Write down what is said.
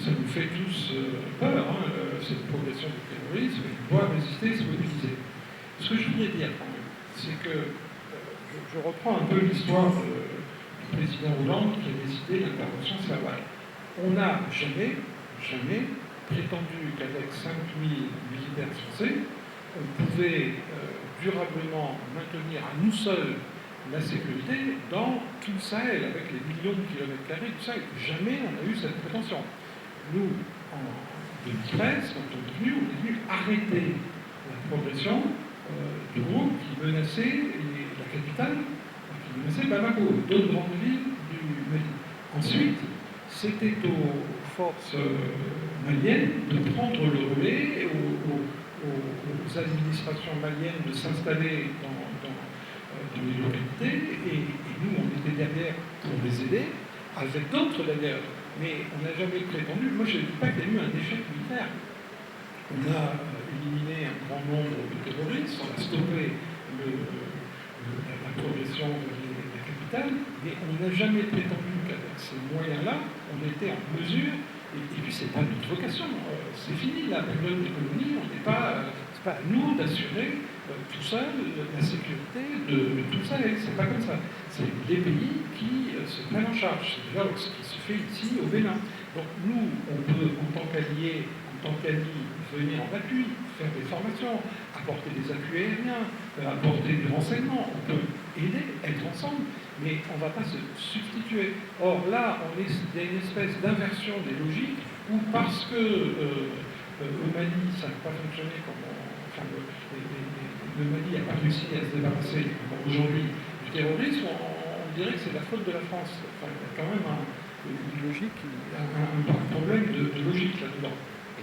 ça nous fait tous peur, hein, cette progression du terrorisme, il doit résister, se mobiliser. Ce que je voulais dire quand même, c'est que je reprends un peu l'histoire du président Hollande qui a décidé l'intervention Serval. On n'a jamais prétendu qu'avec 5000 militaires français, on pouvait durablement maintenir à nous seuls la sécurité dans tout le Sahel, avec les millions de kilomètres carrés du Sahel. Jamais on a eu cette prétention. Nous, en 2013, quand on est venu arrêter la progression du groupe qui menaçait la capitale, qui menaçait Bamako, d'autres grandes villes du Mali. Ensuite, c'était aux forces maliennes de prendre le relais, aux administrations maliennes de s'installer dans les localités, et nous, on était derrière pour les aider, avec d'autres d'ailleurs. Mais on n'a jamais prétendu, moi je ne dis pas qu'il y a eu un échec militaire. On a éliminé un grand nombre de terroristes, on a stoppé la progression de la capitale, mais on n'a jamais prétendu qu'avec ces moyens-là, on était en mesure, et puis c'est pas notre vocation, c'est fini la période des colonies, c'est pas à nous d'assurer tout seul la sécurité de tout ça, c'est pas comme ça. C'est les pays qui se prennent en charge, c'est déjà ce qui se fait ici au Bénin. Donc nous, on peut, en tant qu'alliés, en tant qu'amis, venir en appui, faire des formations, apporter des appuis aériens, apporter du renseignement, on peut aider, être ensemble, mais on ne va pas se substituer. Or là, il y a une espèce d'inversion des logiques où parce que au Mali, ça n'a pas fonctionné comme le Mali n'a pas réussi à se débarrasser aujourd'hui du terrorisme, on dirait que c'est la faute de la France. Enfin, il y a quand même une logique, un problème de logique là-dedans.